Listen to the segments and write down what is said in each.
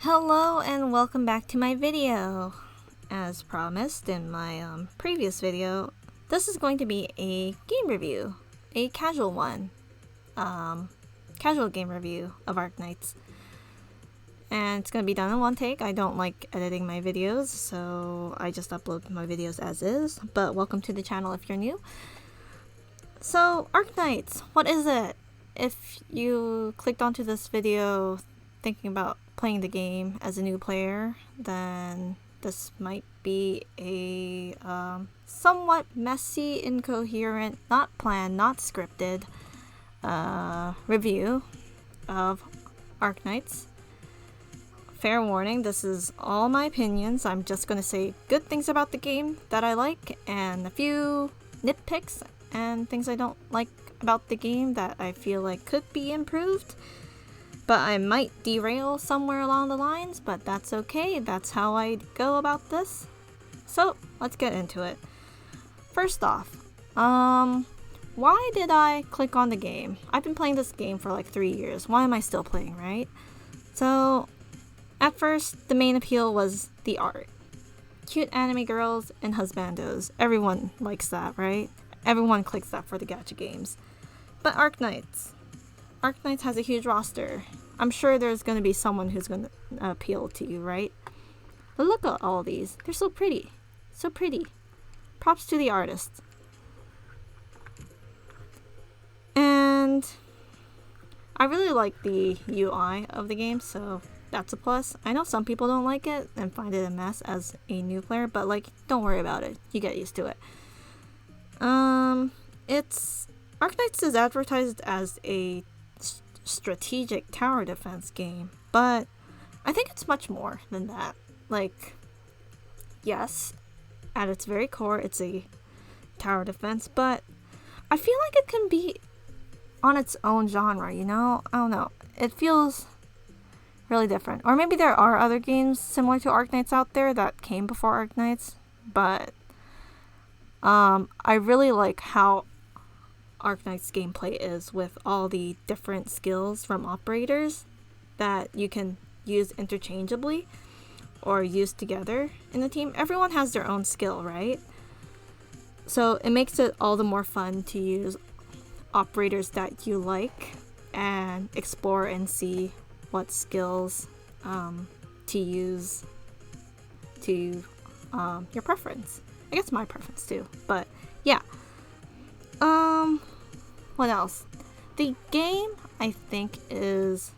Hello and welcome back to my video. As promised in my previous video, this is going to be a game review, a casual one, casual game review of Arknights. And it's going to be done in one take. I don't like editing my videos, so I just upload my videos as is, but welcome to the channel if you're new. So, Arknights, what is it? If you clicked onto this video thinking about playing the game as a new player, then this might be a somewhat messy, incoherent, not planned, not scripted review of Arknights. Fair warning, this is all my opinions. I'm just going to say good things about the game that I like and a few nitpicks and things I don't like about the game that I feel like could be improved. But I might derail somewhere along the lines, but that's okay. That's how I go about this. So, let's get into it. First off, why did I click on the game? I've been playing this game for like 3 years. Why am I still playing, right? So, at first, the main appeal was the art. Cute anime girls and husbandos. Everyone likes that, right? Everyone clicks that for the gacha games. But Arknights has a huge roster. I'm sure there's going to be someone who's going to appeal to you, right? But look at all these. They're so pretty. So pretty. Props to the artist. And I really like the UI of the game, so that's a plus. I know some people don't like it and find it a mess as a new player, but like, don't worry about it. You get used to it. Arknights is advertised as a strategic tower defense game, but I think it's much more than that. Like, yes, at its very core, it's a tower defense, but I feel like it can be on its own genre, you know? I don't know. It feels really different. Or maybe there are other games similar to Arknights out there that came before Arknights, but I really like how Arknights gameplay is with all the different skills from operators that you can use interchangeably or use together in the team. Everyone has their own skill, right? So it makes it all the more fun to use operators that you like and explore and see what skills to use to your preference. I guess my preference too, but yeah. What else? The game, I think, is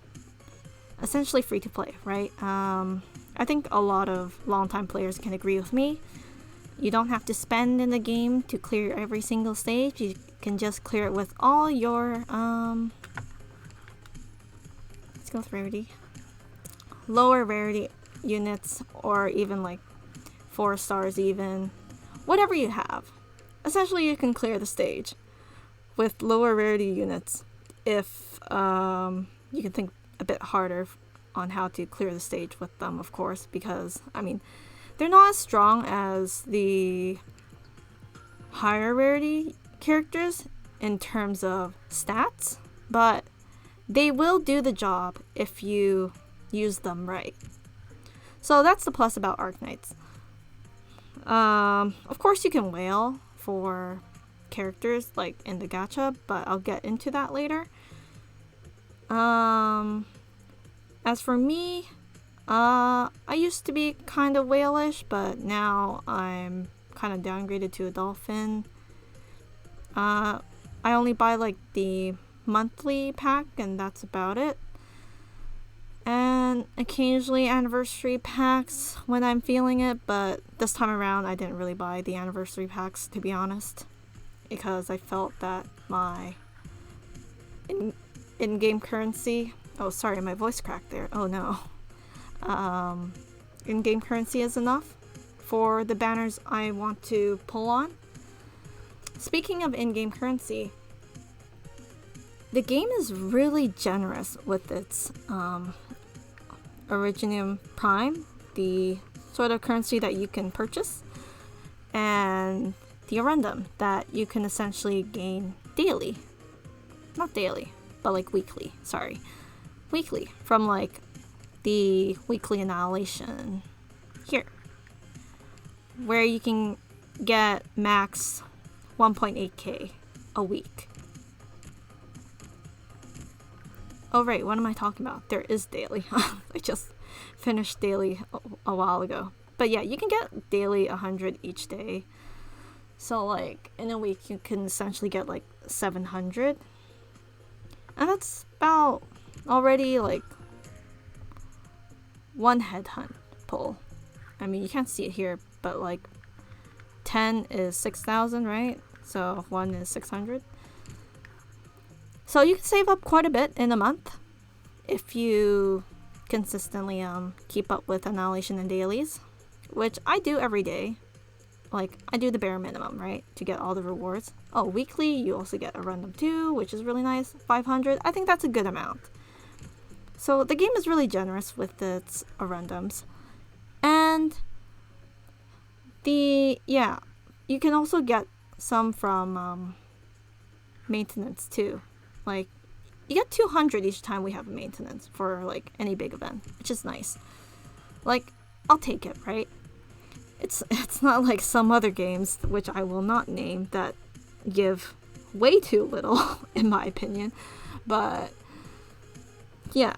essentially free to play, right? I think a lot of longtime players can agree with me. You don't have to spend in the game to clear every single stage. You can just clear it with all your, let's go with rarity. Lower rarity units, or even like 4 stars even. Whatever you have. Essentially, you can clear the stage with lower rarity units if you can think a bit harder on how to clear the stage with them, of course, because, I mean, they're not as strong as the higher rarity characters in terms of stats, but they will do the job if you use them right. So that's the plus about Arknights. Of course you can whale for characters like in the gacha, but I'll get into that later. As for me, I used to be kind of whalish, but now I'm kind of downgraded to a dolphin. I only buy like the monthly pack and that's about it. And occasionally anniversary packs when I'm feeling it, but this time around I didn't really buy the anniversary packs, to be honest, because I felt that my in-game currency, oh sorry, my voice cracked there, oh no, in-game currency is enough for the banners I want to pull on. Speaking of in-game currency, the game is really generous with its Originium Prime, the sort of currency that you can purchase, and the Arendum that you can essentially gain daily. Not daily, but like weekly, sorry. Weekly, from like the weekly annihilation here, where you can get max 1.8k a week. Oh right, what am I talking about? There is daily. I just finished daily a while ago. But yeah, you can get daily 100 each day. So like in a week you can essentially get like 700. And that's about already like one headhunt pull. I mean, you can't see it here, but like 10 is 6,000, right? So 1 is 600. So you can save up quite a bit in a month if you consistently keep up with annihilation and dailies, which I do every day. Like, I do the bare minimum, right, to get all the rewards. Oh, weekly, you also get a random 2, which is really nice. 500, I think that's a good amount. So the game is really generous with its randoms. And you can also get some from maintenance too. Like, you get 200 each time we have a maintenance for like any big event, which is nice. Like, I'll take it, right? It's not like some other games, which I will not name, that give way too little, in my opinion. But yeah.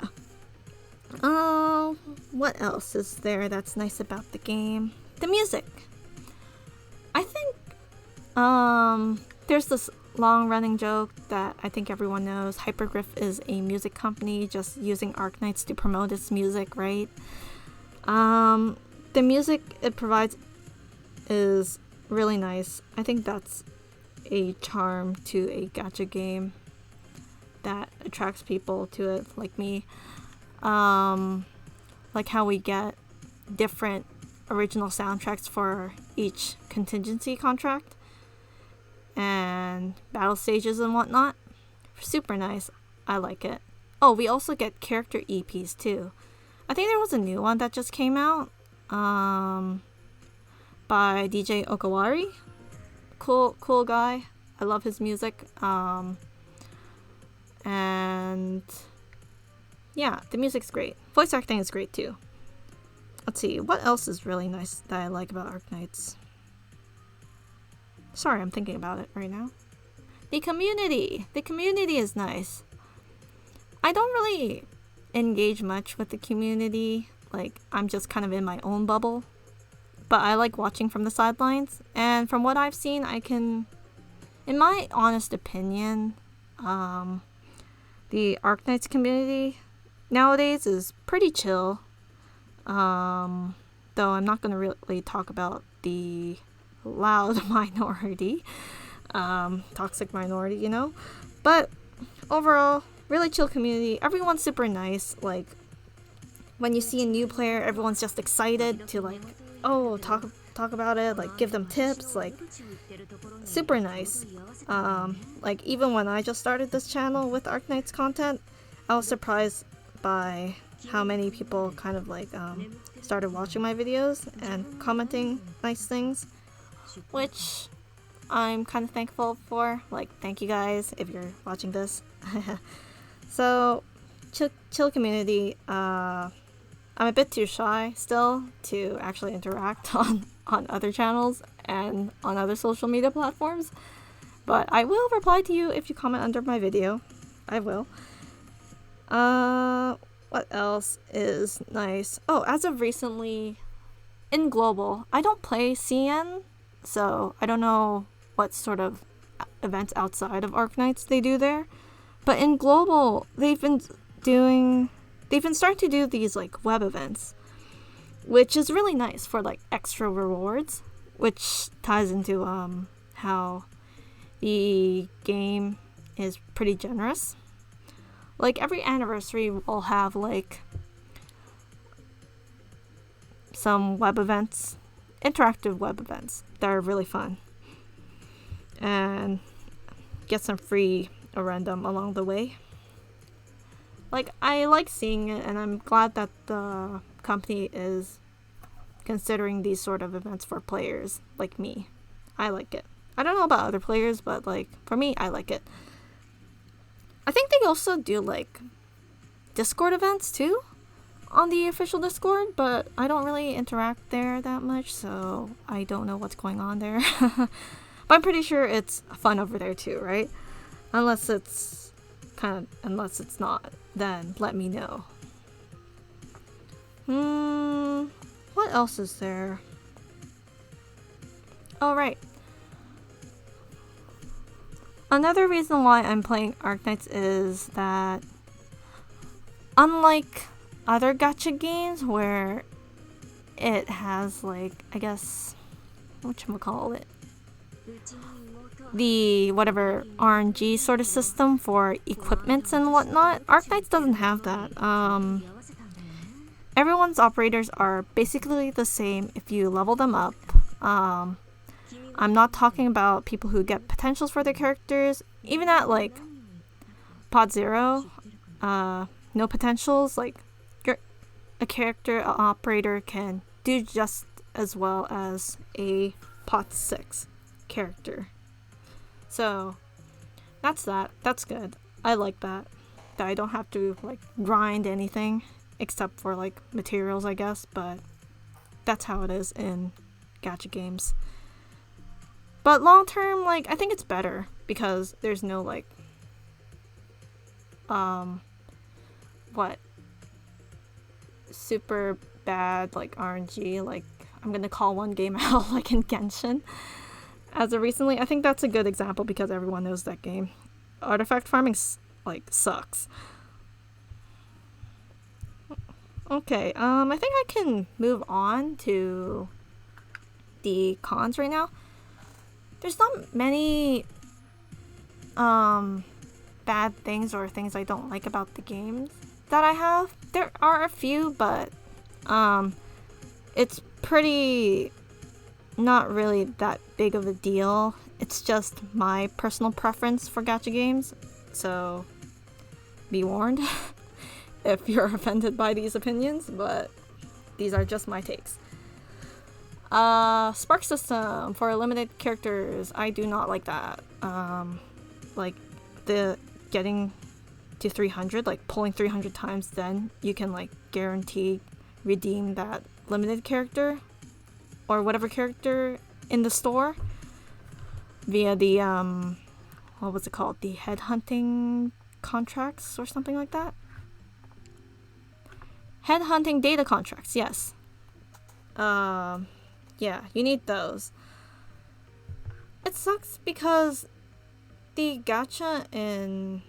What else is there that's nice about the game? The music. I think there's this long-running joke that I think everyone knows. Hypergriff is a music company just using Arknights to promote its music, right? The music it provides is really nice. I think that's a charm to a gacha game that attracts people to it, like me. Like how we get different original soundtracks for each contingency contract and battle stages and whatnot. Super nice. I like it. Oh, we also get character EPs too. I think there was a new one that just came out by DJ Okawari. Cool guy. I love his music. And yeah, the music's great. Voice acting is great too. Let's see, what else is really nice that I like about Arknights? Sorry, I'm thinking about it right now. The community! The community is nice. I don't really engage much with the community. Like, I'm just kind of in my own bubble. But I like watching from the sidelines. And from what I've seen, I can... In my honest opinion, the Arknights community nowadays is pretty chill. Though I'm not going to really talk about the loud minority, toxic minority, you know. But overall, really chill community. Everyone's super nice. Like, when you see a new player, everyone's just excited to like, oh, talk about it, like give them tips, like super nice. Like even when I just started this channel with Arknights content, I was surprised by how many people kind of like started watching my videos and commenting nice things, which I'm kind of thankful for. Like, thank you guys if you're watching this. So chill community. I'm a bit too shy still to actually interact on other channels and on other social media platforms, but I will reply to you if you comment under my video. I will. What else is nice? Oh, as of recently, in Global, I don't play CN, so I don't know what sort of events outside of Arknights they do there. But in Global, they've been starting to do these like web events, which is really nice for like extra rewards, which ties into how the game is pretty generous. Like every anniversary will have like some web events, interactive web events that are really fun, and get some free random along the way. Like, I like seeing it, and I'm glad that the company is considering these sort of events for players like me. I like it. I don't know about other players, but like for me, I like it. I think they also do like Discord events too, on the official Discord, but I don't really interact there that much, so I don't know what's going on there. But I'm pretty sure it's fun over there too, right? Unless it's not, then let me know. What else is there? Oh, right. Another reason why I'm playing Arknights is that unlike other gacha games where it has, like, I guess, whatchamacallit, the whatever RNG sort of system for equipments and whatnot, Arknights doesn't have that. Everyone's operators are basically the same if you level them up. I'm not talking about people who get potentials for their characters. Even at, like, Pod 0, no potentials, like, a character operator can do just as well as a Pod 6 character. So, that's that. That's good. I like that. That I don't have to, like, grind anything except for, like, materials, I guess, but that's how it is in gacha games. But long term, like, I think it's better because there's no, like, super bad, like, RNG, like, I'm gonna call one game out, like in Genshin. As of recently, I think that's a good example because everyone knows that game. Artifact farming, like, sucks. Okay, I think I can move on to the cons right now. There's not many bad things or things I don't like about the games that I have. There are a few, but it's pretty not really that big of a deal. It's just my personal preference for gacha games, so be warned if you're offended by these opinions, but these are just my takes. Spark system for limited characters. I do not like that. Like, the getting to 300, like pulling 300 times, then you can, like, guarantee redeem that limited character or whatever character in the store via the, what was it called? The headhunting contracts or something like that? Headhunting data contracts, yes. Yeah, you need those. It sucks because the gacha in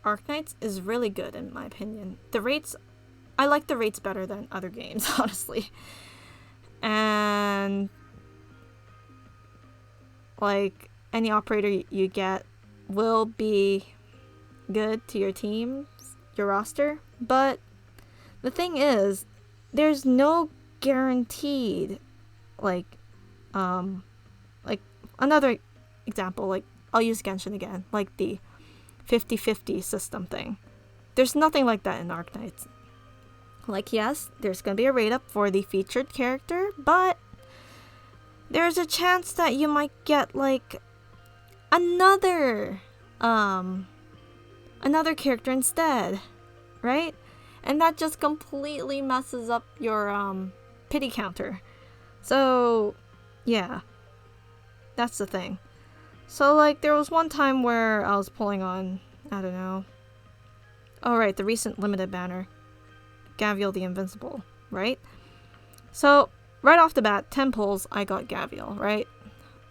Arknights is really good in my opinion. The rates, I like the rates better than other games, honestly. And, like, any operator you get will be good to your teams, your roster. But the thing is, there's no guaranteed, like another example, like, I'll use Genshin again, like the 50-50 system thing. There's nothing like that in Arknights. Like, yes, there's gonna be a rate up for the featured character, but there's a chance that you might get, like, another character instead, right? And that just completely messes up your pity counter. So, yeah, that's the thing. So, like, there was one time where I was pulling on, I don't know. Oh, right, the recent limited banner, Gavial the Invincible, right? So, right off the bat, 10 pulls, I got Gavial, right?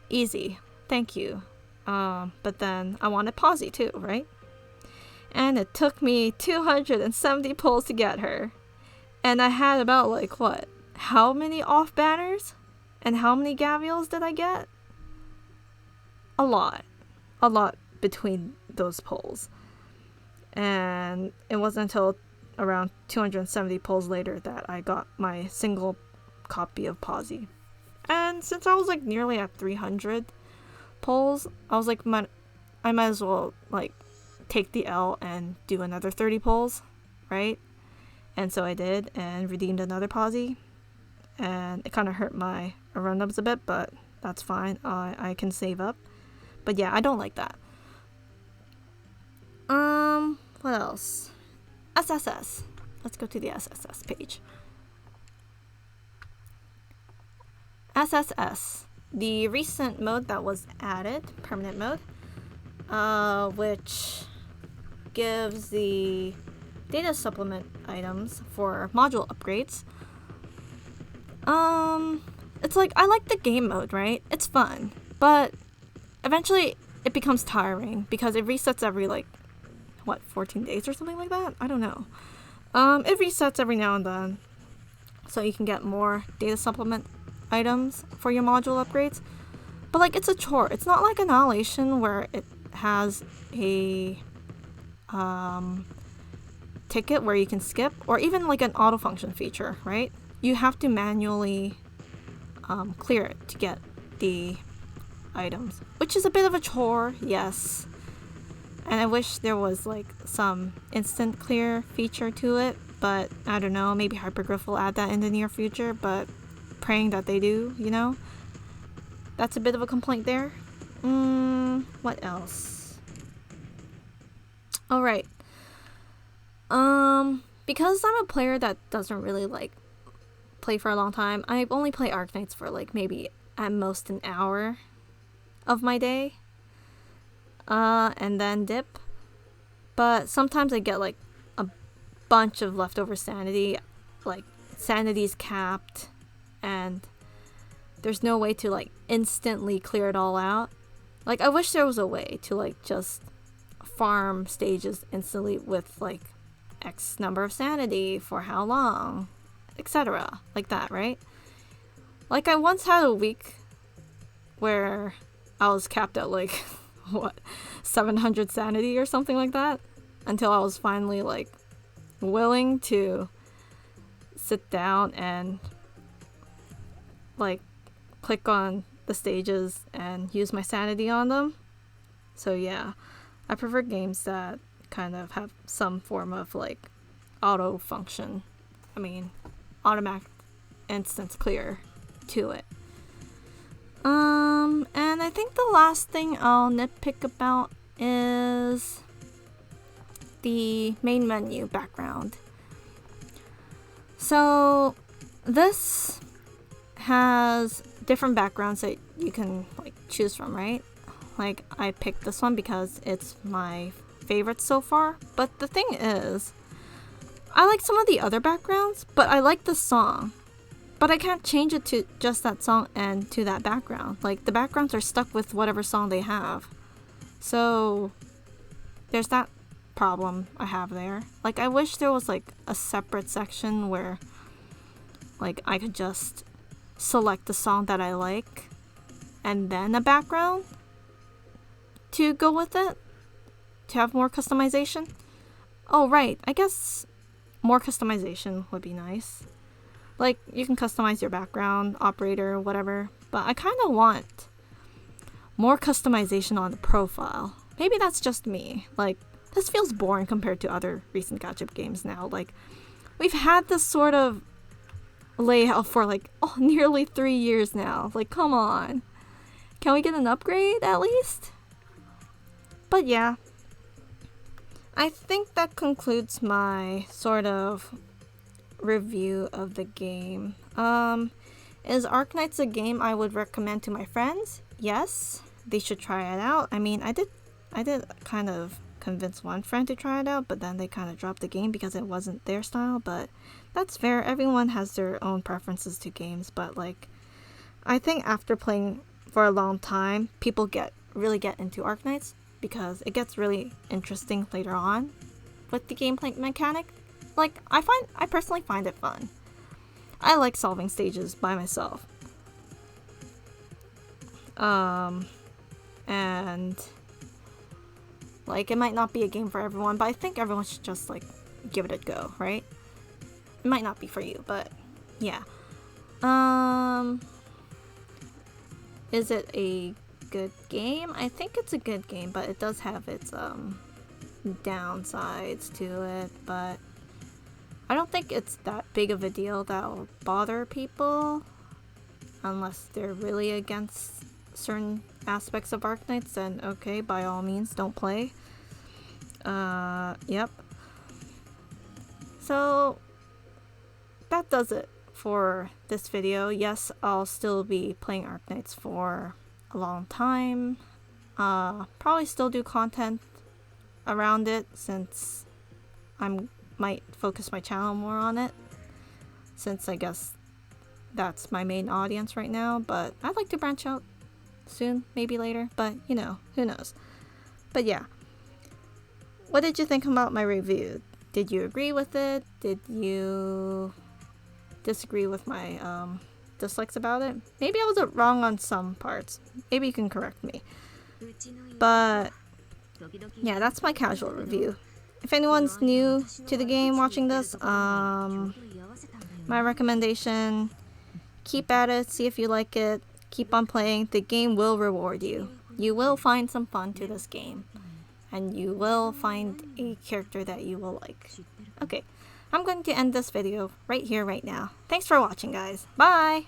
Easy, thank you. But then I wanted Posy too, right? And it took me 270 pulls to get her. And I had about, like, what? How many off banners? And how many Gavials did I get? A lot between those pulls. And it wasn't until around 270 pulls later that I got my single copy of Posy. And since I was, like, nearly at 300 pulls, I was like, I might as well, like, take the L and do another 30 pulls, right? And so I did, and redeemed another Posy. And it kind of hurt my run-ups a bit, but that's fine. I can save up. But yeah, I don't like that. What else? SSS. let's go to the SSS page. SSS, the recent mode that was added, permanent mode, which gives the data supplement items for module upgrades. It's like, I like the game mode, right? It's fun, but eventually it becomes tiring because it resets every, like, what, 14 days or something like that? I don't know. It resets every now and then, so you can get more data supplement items for your module upgrades. But, like, it's a chore. It's not like Annihilation where it has a ticket where you can skip, or even like an auto function feature, right? You have to manually clear it to get the items, which is a bit of a chore, yes. And I wish there was like some instant clear feature to it, but I don't know, maybe Hypergriff will add that in the near future, but praying that they do, you know? That's a bit of a complaint there. What else? Alright. Because I'm a player that doesn't really like play for a long time, I only play Arknights for like maybe at most an hour of my day. And then dip. But sometimes I get like a bunch of leftover sanity. Like sanity's capped and there's no way to like instantly clear it all out. Like I wish there was a way to like just farm stages instantly with like X number of sanity for how long, etc. Like that, right? Like I once had a week where I was capped at like what, 700 sanity or something like that, until I was finally like willing to sit down and like click on the stages and use my sanity on them. So yeah, I prefer games that kind of have some form of like auto function. I mean, automatic instance clear to it. And I think the last thing I'll nitpick about is the main menu background. So this has different backgrounds that you can like choose from, right? Like I picked this one because it's my favorite so far. But the thing is, I like some of the other backgrounds, but I like the song. But I can't change it to just that song and to that background. Like, the backgrounds are stuck with whatever song they have. So, there's that problem I have there. Like, I wish there was, like, a separate section where, like, I could just select the song that I like and then a background to go with it, to have more customization. Oh, right. I guess more customization would be nice. Like, you can customize your background, operator, whatever. But I kind of want more customization on the profile. Maybe that's just me. Like, this feels boring compared to other recent gacha games now. Like, we've had this sort of layout for, like, nearly 3 years now. Like, come on. Can we get an upgrade, at least? But yeah. I think that concludes my sort of review of the game. Is Arknights a game I would recommend to my friends? Yes, they should try it out. I mean, I did kind of convince one friend to try it out, but then they kind of dropped the game because it wasn't their style, but that's fair. Everyone has their own preferences to games, but like, I think after playing for a long time, people really get into Arknights because it gets really interesting later on with the gameplay mechanic. Like, I personally find it fun. I like solving stages by myself. And like, it might not be a game for everyone, but I think everyone should just like give it a go, right? It might not be for you, but yeah. Is it a good game? I think it's a good game, but it does have its downsides to it, but I don't think it's that big of a deal that'll bother people unless they're really against certain aspects of Arknights. Then okay, by all means, don't play. Yep. So that does it for this video. Yes, I'll still be playing Arknights for a long time. Probably still do content around it since might focus my channel more on it, since I guess that's my main audience right now, but I'd like to branch out soon, maybe later, but you know, who knows. But yeah, what did you think about my review? Did you agree with it? Did you disagree with my dislikes about it? Maybe I was wrong on some parts. Maybe you can correct me. But yeah, that's my casual review. If anyone's new to the game watching this, my recommendation, keep at it, see if you like it, keep on playing. The game will reward you. You will find some fun to this game, and you will find a character that you will like. Okay, I'm going to end this video right here, right now. Thanks for watching, guys. Bye!